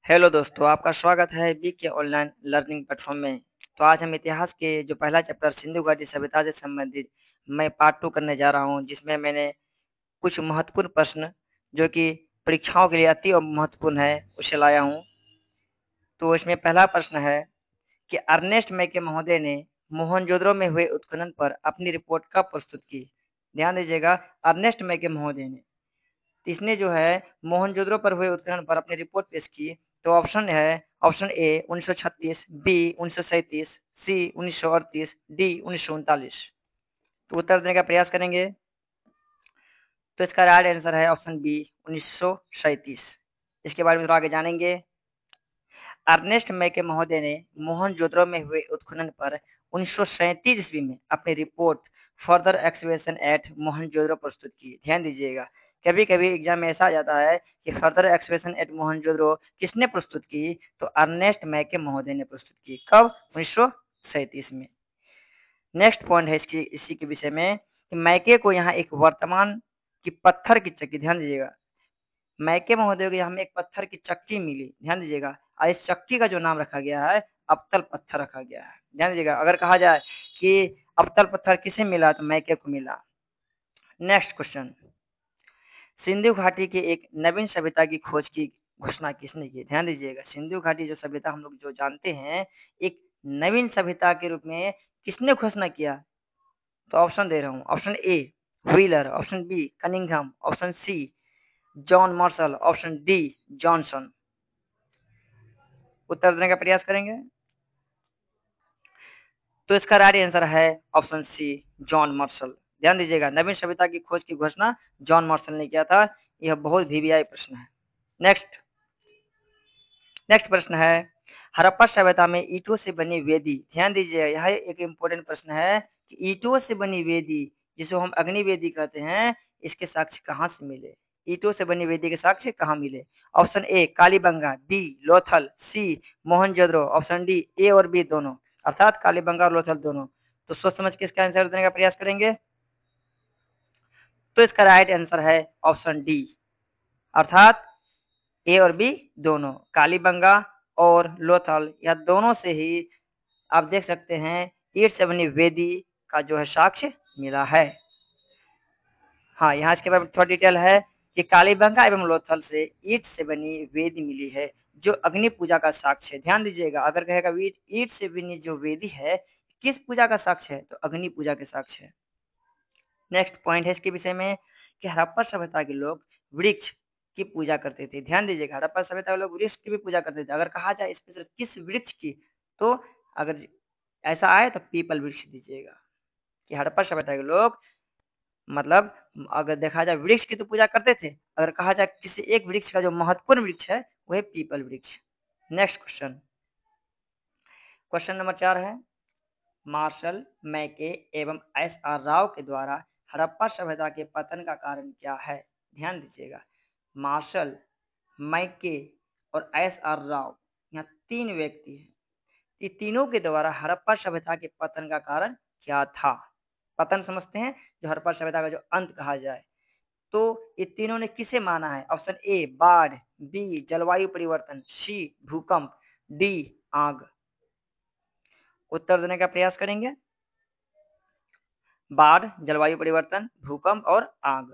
Hello दोस्तों, आपका स्वागत है बी के ऑनलाइन लर्निंग प्लेटफॉर्म में। तो आज हम इतिहास के जो पहला चैप्टर सिंधु घाटी सभ्यता से संबंधित मैं पार्ट 2 करने जा रहा हूं, जिसमें मैंने कुछ महत्वपूर्ण प्रश्न जो कि परीक्षाओं के लिए अति महत्वपूर्ण है उसे लाया हूं। तो इसमें पहला प्रश्न है कि अर्नेस्ट मैके महोदय ने मोहनजोदड़ो में हुए उत्खनन पर अपनी रिपोर्ट कब प्रस्तुत की। ध्यान दीजिएगा, अर्नेस्ट मैके महोदय ने, इसने जो है मोहनजोदड़ो पर हुए उत्खनन पर अपनी रिपोर्ट पेश की। तो ऑप्शन है, option A 1936, B 1937, C 1938, D 1939। तो उत्तर देने का प्रयास करेंगे। तो इसका राइट आंसर है ऑप्शन बी 1937। इसके बारे में थोड़ा आगे जानेंगे। अर्नेस्ट मैके महोदय ने मोहनजोदड़ो में हुए उत्खनन पर 1937 ईस्वी में अपनी report further excavation at Mohenjodaro प्रस्तुत की। ध्यान दीजिएगा, कभी कभी एग्जाम में ऐसा आ जाता है कि फर्दर एक्सकवेशन एट मोहनजोदड़ो किसने प्रस्तुत की, तो अर्नेस्ट मैके महोदय ने प्रस्तुत की। कब? 1937 में। नेक्स्ट पॉइंट है इसी के विषय में कि मैके को यहाँ एक वर्तमान की पत्थर की चक्की, ध्यान दीजिएगा, मैके महोदय को हमें एक पत्थर की चक्की मिली। ध्यान दीजिएगा, और इस चक्की का जो नाम रखा गया है अबतल पत्थर रखा गया है। ध्यान दीजिएगा, अगर कहा जाए कि अबतल पत्थर किसे मिला, तो मैके को मिला। नेक्स्ट क्वेश्चन, सिंधु घाटी के एक नवीन सभ्यता की खोज की घोषणा किसने की। ध्यान दीजिएगा, सिंधु घाटी जो सभ्यता हम लोग जो जानते हैं, एक नवीन सभ्यता के रूप में किसने घोषणा किया। तो ऑप्शन दे रहा हूँ। Option A Wheeler, option B Cunningham, option C John Marshall, option D Johnson. उत्तर देने का प्रयास करेंगे। तो इसका राइट आंसर है ऑप्शन सी जॉन मार्शल। ध्यान दीजिएगा, नवीन सभ्यता की खोज की घोषणा जॉन मार्शल ने किया था। यह बहुत वीवीआई प्रश्न है। नेक्स्ट नेक्स्ट प्रश्न है, हड़प्पा सभ्यता में ईंटों से बनी वेदी। ध्यान दीजिए, यह एक इम्पोर्टेंट प्रश्न है कि ईंटों से बनी वेदी, जिसे हम अग्नि वेदी कहते हैं, इसके साक्ष्य कहाँ से मिले। ईंटों से बनी वेदी के साक्ष्य कहाँ मिले। Option A Kalibangan, B Lothal, C Mohenjodaro, option D A और बी दोनों, अर्थात कालीबंगा और लोथल दोनों। तो सोच समझ के इसका आंसर देने का प्रयास करेंगे। तो इसका राइट आंसर है ऑप्शन डी, अर्थात ए और बी दोनों, कालीबंगा और लोथल, यह दोनों से ही आप देख सकते हैं ईंट से बनी वेदी का जो है साक्ष्य मिला है। हाँ, यहाँ इसके बारे में थोड़ा डिटेल है कि कालीबंगा एवं लोथल से ईंट से बनी वेदी मिली है, जो अग्नि पूजा का साक्ष्य है। ध्यान दीजिएगा, अगर कहेगा ईंट से बनी जो वेदी है किस पूजा का साक्ष्य है, तो अग्नि पूजा के साक्ष्य है। नेक्स्ट पॉइंट है इसके विषय में कि हड़प्पा सभ्यता के लोग वृक्ष की पूजा करते थे। ध्यान दीजिएगा, हड़प्पा सभ्यता के लोग वृक्ष की भी पूजा करते थे। अगर कहा जाए स्पेशल किस वृक्ष की, तो अगर ऐसा आए तो पीपल वृक्ष दीजिएगा, कि हड़प्पा सभ्यता के लोग, मतलब अगर देखा जाए वृक्ष की तो पूजा करते थे, अगर कहा जाए किसी एक वृक्ष का जो महत्वपूर्ण वृक्ष है वह पीपल वृक्ष। नेक्स्ट क्वेश्चन, क्वेश्चन नंबर 4 है, मार्शल मैके एवं एस आर राव के द्वारा हड़प्पा सभ्यता के पतन का कारण क्या है। ध्यान दीजिएगा, मार्शल, मैके और एस आर राव, यहाँ तीन व्यक्ति हैं। ये तीनों के द्वारा हड़प्पा सभ्यता के पतन का कारण क्या था। पतन समझते हैं, जो हड़प्पा सभ्यता का जो अंत कहा जाए। तो ये तीनों ने किसे माना है। ऑप्शन ए बाढ़, बी जलवायु परिवर्तन, सी भूकंप, डी आग। उत्तर देने का प्रयास करेंगे। बाढ़, जलवायु परिवर्तन, भूकंप और आग।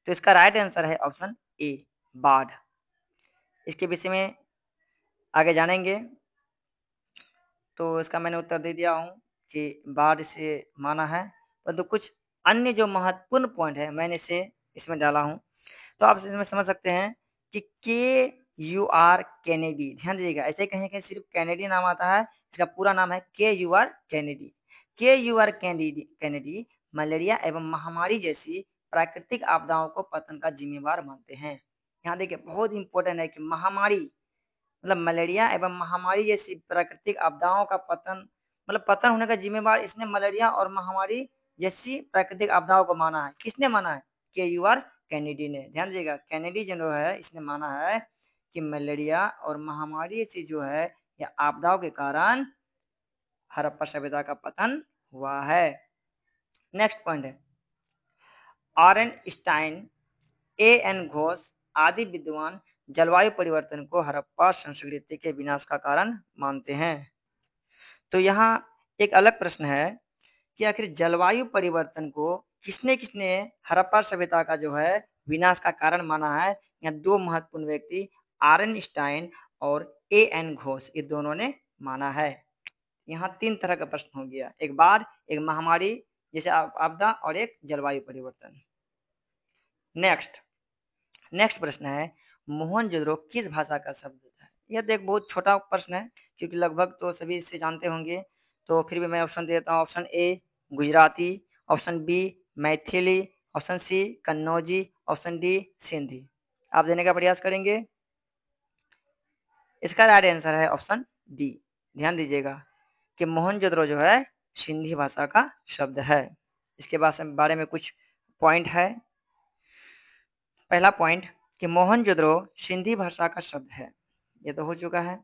तो इसका राइट आंसर है ऑप्शन ए बाढ़। इसके विषय में आगे जानेंगे। तो इसका मैंने उत्तर दे दिया हूँ कि बाढ़ से माना है, परंतु कुछ अन्य जो महत्वपूर्ण पॉइंट है मैंने इसे इसमें डाला हूँ। तो आप इसमें समझ सकते हैं कि KUR कैनेडी। ध्यान दीजिएगा, ऐसे कहीं कहीं सिर्फ कैनेडी नाम आता है, इसका पूरा नाम है KUR Kennedy. KUR Kennedy malaria एवं महामारी जैसी प्राकृतिक आपदाओं को पतन का जिम्मेवार मानते हैं। यहाँ देखिए, बहुत इंपॉर्टेंट है कि महामारी, मतलब मलेरिया एवं महामारी जैसी प्राकृतिक आपदाओं का पतन, मतलब पतन होने का जिम्मेवार इसने मलेरिया और महामारी जैसी प्राकृतिक आपदाओं को माना है। किसने माना है? KUR कैनेडी ने। ध्यान दीजिएगा, कैनेडी जो है इसने माना है कि मलेरिया और महामारी से जो है या आपदाओं के कारण हड़प्पा सभ्यता का पतन हुआ है। नेक्स्ट पॉइंट है, RN स्टाइन, AN घोष आदि विद्वान जलवायु परिवर्तन को हड़प्पा संस्कृति के विनाश का कारण मानते हैं। तो यहाँ एक अलग प्रश्न है कि आखिर जलवायु परिवर्तन को किसने किसने हड़प्पा सभ्यता का जो है विनाश का कारण माना है। यहाँ दो महत्वपूर्ण व्यक्ति आर्नस्टाइन और एएन घोष, ये दोनों ने माना है। यहाँ तीन तरह का प्रश्न हो गया, एक बाढ़, एक महामारी जैसे आपदा और एक जलवायु परिवर्तन। नेक्स्ट प्रश्न है मोहनजोदड़ो किस भाषा का शब्द है। यह तो एक बहुत छोटा प्रश्न है क्योंकि लगभग तो सभी इसे जानते होंगे, तो फिर भी मैं ऑप्शन देता हूँ। Option A Gujarati, option B Maithili, option C Kannauji, option D Sindhi. आप देने का प्रयास करेंगे। इसका राइट आंसर है ऑप्शन डी। ध्यान दीजिएगा कि मोहनजोदड़ो जो है सिंधी भाषा का शब्द है। इसके बारे में कुछ पॉइंट है। पहला पॉइंट कि मोहनजोदड़ो सिंधी भाषा का शब्द है, ये तो हो चुका है।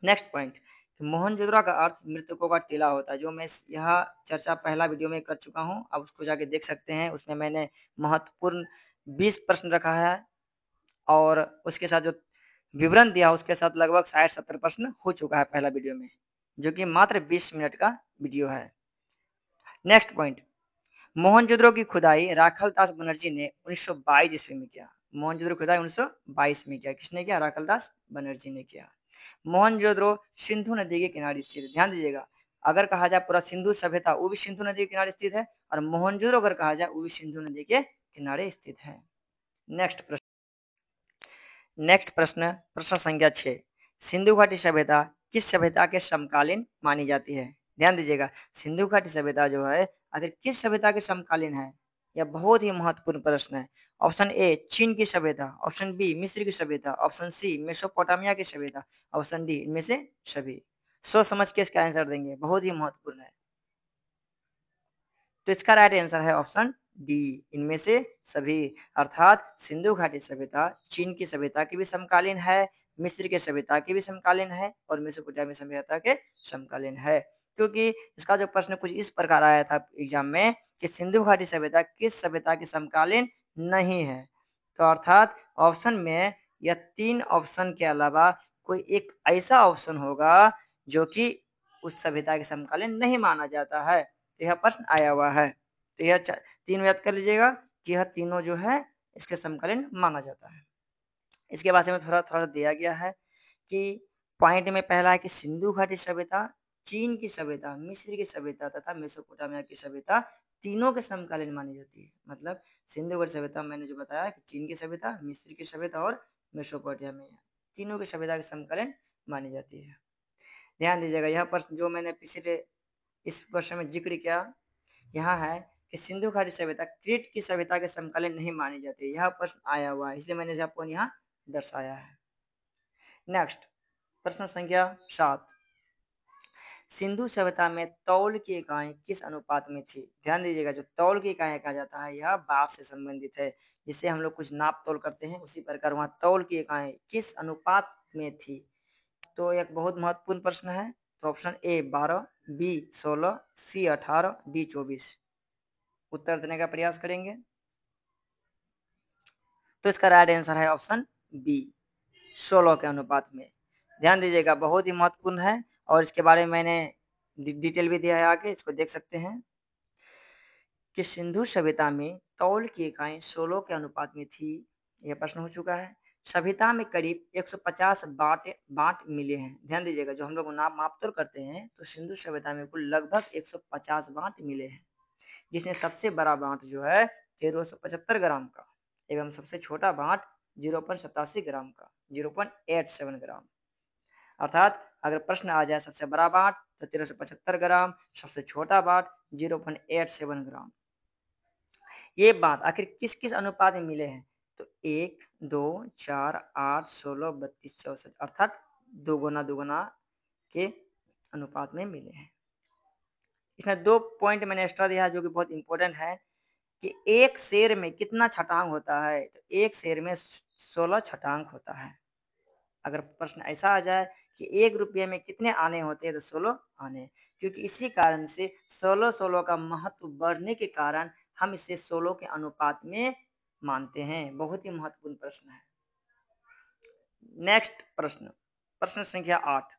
नेक्स्ट पॉइंट, मोहनजोदड़ो का अर्थ मृतकों का टीला होता है, जो मैं यह चर्चा पहला वीडियो में कर चुका हूं, अब उसको जाके देख सकते हैं। उसमें मैंने महत्वपूर्ण 20 प्रश्न रखा है और उसके साथ जो विवरण दिया उसके साथ लगभग 60-70 प्रश्न हो चुका है पहला वीडियो में, जो कि मात्र 20 मिनट का वीडियो है। नेक्स्ट पॉइंट, मोहनजोदड़ो की खुदाई राखलदास बनर्जी ने 1922 ईस्वी में किया। मोहनजोदड़ो खुदाई 1922 में किया। किसने किया? राखलदास बनर्जी ने किया। मोहनजोदड़ो सिंधु नदी के किनारे स्थित है। ध्यान दीजिएगा, अगर कहा जाए पूरा सिंधु सभ्यता वो भी सिंधु नदी के किनारे स्थित है, और मोहनजोदड़ो अगर कहा जाए वो भी सिंधु नदी के किनारे स्थित है। नेक्स्ट प्रश्न, प्रश्न संख्या 6, सिंधु घाटी सभ्यता किस सभ्यता के समकालीन मानी जाती है। ध्यान दीजिएगा, सिंधु घाटी सभ्यता जो है आखिर किस सभ्यता के समकालीन है, यह बहुत ही महत्वपूर्ण प्रश्न है। ऑप्शन ए चीन की सभ्यता, ऑप्शन बी मिस्र की सभ्यता, ऑप्शन सी मेसोपोटामिया की सभ्यता, ऑप्शन डी इनमें से सभी। सोच समझ के इसका आंसर देंगे, बहुत ही महत्वपूर्ण है। तो इसका राइट आंसर है ऑप्शन डी, इनमें से सभी। अर्थात सिंधु घाटी सभ्यता चीन की सभ्यता की भी समकालीन है, मिस्र की सभ्यता की भी समकालीन है और मेसोपोटामिया सभ्यता के समकालीन है। क्योंकि इसका जो प्रश्न कुछ इस प्रकार आया था एग्जाम में कि सिंधु घाटी सभ्यता किस सभ्यता की समकालीन नहीं है, तो अर्थात ऑप्शन में यह 3 ऑप्शन के अलावा कोई एक ऐसा ऑप्शन होगा जो कि उस सभ्यता के समकालीन नहीं माना जाता है। तो यह प्रश्न आया हुआ है, तो यह 3 याद कर लीजिएगा कि यह तीनों जो है इसके समकालीन माना जाता है। इसके बारे में थोड़ा थोड़ा दिया गया है कि पॉइंट में पहला है कि सिंधु घाटी सभ्यता, चीन की सभ्यता, मिस्र की सभ्यता तथा मेसोपोटामिया की सभ्यता तीनों के समकालीन मानी जाती है। मतलब सिंधु घाटी सभ्यता मैंने जो बताया कि चीन की सभ्यता, मिस्र की सभ्यता और मेसोपोटामिया तीनों की सभ्यता के समकालीन मानी जाती है। ध्यान दीजिएगा, यह प्रश्न जो मैंने पिछले इस प्रश्न में जिक्र किया यहाँ है कि सिंधु घाटी सभ्यता क्रीट की सभ्यता के समकालीन नहीं मानी जाती। यह प्रश्न आया हुआ है, इसलिए मैंने आपको यहाँ दर्शाया है। नेक्स्ट प्रश्न संख्या 7, सिंधु सभ्यता में तौल की इकाई किस अनुपात में थी। ध्यान दीजिएगा, जो तौल की इकाई कहा जाता है यह बाप से संबंधित है, जिससे हम लोग कुछ नाप तोल करते हैं, उसी प्रकार वहाँ तौल की इकाई किस अनुपात में थी। तो एक बहुत महत्वपूर्ण प्रश्न है। तो option A 12, B 16, C 18, D 24। उत्तर देने का प्रयास करेंगे। तो इसका राइट आंसर है ऑप्शन बी 16 के अनुपात में। ध्यान दीजिएगा, बहुत ही महत्वपूर्ण है और इसके बारे में मैंने डिटेल भी दिया है, आगे इसको देख सकते हैं कि सिंधु सभ्यता में तौल की इकाई 16 के अनुपात में थी। यह प्रश्न हो चुका है। सभ्यता में करीब 150 बांट मिले हैं। ध्यान दीजिएगा, जो हम लोग मापतोल करते हैं तो सिंधु सभ्यता में कुल लगभग 150 बांट मिले हैं, जिसमें सबसे बड़ा बांट जो है 1375 ग्राम का एवं सबसे छोटा बांट 0.87 ग्राम का 0.87 ग्राम। अर्थात अगर प्रश्न आ जाए सबसे बड़ा बांट तो 1375 ग्राम, सबसे छोटा बांट 0.87 ग्राम। ये बात आखिर किस किस अनुपात में मिले हैं, तो 1, 2, 4, 8, 16, 32, 64 अर्थात दोगुना के अनुपात में मिले हैं। इसमें 2 पॉइंट मैंने एक्स्ट्रा दिया है जो कि बहुत इंपॉर्टेंट है कि एक शेर में कितना छटांग होता है, तो एक शेर में 16 छटांग होता है। अगर प्रश्न ऐसा आ जाए कि 1 रुपये में कितने आने होते हैं, तो 16 आने, क्योंकि इसी कारण से 16 का महत्व बढ़ने के कारण हम इसे 16 के अनुपात में मानते हैं। बहुत ही महत्वपूर्ण प्रश्न है। नेक्स्ट प्रश्न, प्रश्न संख्या 8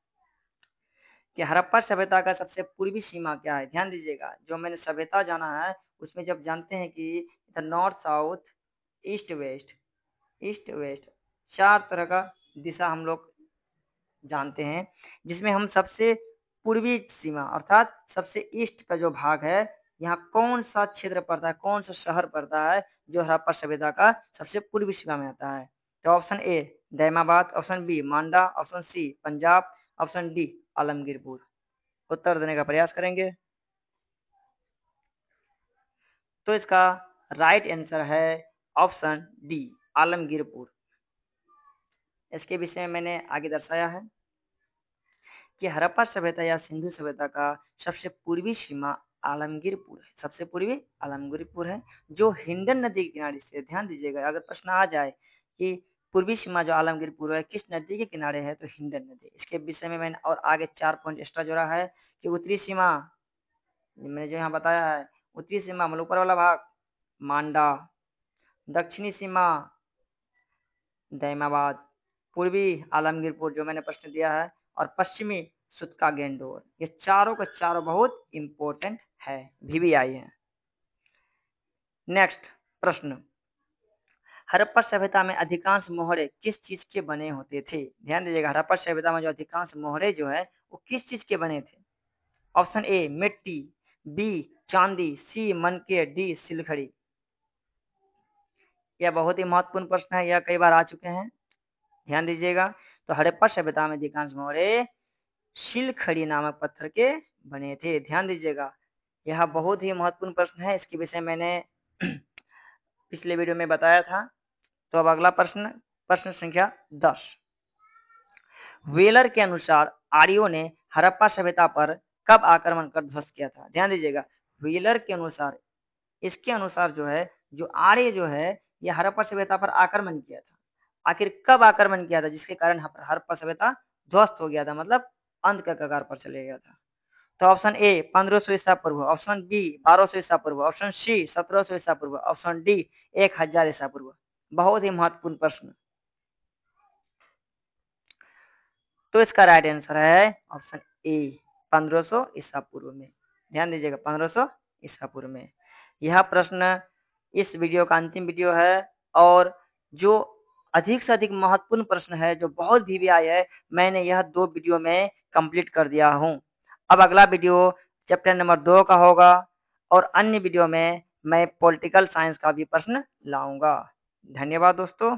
कि हड़प्पा सभ्यता का सबसे पूर्वी सीमा क्या है। ध्यान दीजिएगा, जो मैंने सभ्यता जाना है उसमें जब जानते हैं कि इधर north south east west, east west 4 तरह का दिशा हम लोग जानते हैं, जिसमें हम सबसे पूर्वी सीमा अर्थात सबसे ईस्ट का जो भाग है, यहाँ कौन सा क्षेत्र पड़ता है, कौन सा शहर पड़ता है जो हड़प्पा सभ्यता का सबसे पूर्वी सीमा में आता है। तो option A Daimabad, option B Manda, option C Punjab, option D Alamgirpur. उत्तर देने का प्रयास करेंगे। तो इसका राइट आंसर है ऑप्शन डी आलमगीरपुर। इसके विषय में मैंने आगे दर्शाया है कि हड़प्पा सभ्यता या सिंधु सभ्यता का सबसे पूर्वी सीमा आलमगीरपुर है, सबसे पूर्वी आलमगीरपुर है, जो हिंडन नदी के किनारे से। ध्यान दीजिएगा, अगर प्रश्न आ जाए कि पूर्वी सीमा जो आलमगीरपुर है किस नदी के किनारे है, तो हिंडन नदी। इसके विषय में मैंने और आगे 4 पॉइंट एक्स्ट्रा जोड़ा है कि उत्तरी सीमा मैंने जो यहाँ बताया है, उत्तरी सीमा मतलब ऊपर वाला भाग मांडा, दक्षिणी सीमा दैमाबाद, पूर्वी आलमगीरपुर जो मैंने प्रश्न दिया है, और पश्चिमी सुतका गेंडोर। ये चारों का चारों बहुत इंपॉर्टेंट है, VVI है। नेक्स्ट प्रश्न, हड़प्पा सभ्यता में अधिकांश मोहरे किस चीज के बने होते थे। ध्यान दीजिएगा, हड़प्पा सभ्यता में जो अधिकांश मोहरे जो है वो किस चीज के बने थे। ऑप्शन ए मिट्टी, बी चांदी, सी मनके, डी सिलखड़ी। यह बहुत ही महत्वपूर्ण प्रश्न है, यह कई बार आ चुके हैं। ध्यान दीजिएगा, तो हड़प्पा सभ्यता में अधिकांश मोहरे सिलखड़ी नामक पत्थर के बने थे। ध्यान दीजिएगा, यह बहुत ही महत्वपूर्ण प्रश्न है, इसके विषय मैंने पिछले वीडियो में बताया था। तो अब अगला प्रश्न, प्रश्न संख्या 10, वेलर के अनुसार आर्यों ने हड़प्पा सभ्यता पर कब आक्रमण कर ध्वस्त किया था। ध्यान दीजिएगा, वेलर के अनुसार, इसके अनुसार जो है जो आर्य जो है यह हड़प्पा सभ्यता पर आक्रमण किया था। आखिर कब आक्रमण किया था जिसके कारण हड़प्पा सभ्यता ध्वस्त हो गया था, मतलब अंत के कगार पर चले गया था। तो ऑप्शन ए 1500 ईसा पूर्व, ऑप्शन बी 1200 ईसा पूर्व, ऑप्शन सी 1700 ईसा पूर्व, ऑप्शन डी 1000 ईसा पूर्व। बहुत ही महत्वपूर्ण प्रश्न। तो इसका राइट आंसर है ऑप्शन ए 1500 ईसा पूर्व में। ध्यान दीजिएगा, 1500 ईसा पूर्व में। यह प्रश्न इस वीडियो का अंतिम वीडियो है, और जो अधिक से अधिक महत्वपूर्ण प्रश्न है जो बहुत VVI है, मैंने यह 2 वीडियो में कंप्लीट कर दिया हूँ। अब अगला वीडियो चैप्टर नंबर 2 का होगा, और अन्य वीडियो में मैं पॉलिटिकल साइंस का भी प्रश्न लाऊंगा। धन्यवाद दोस्तों।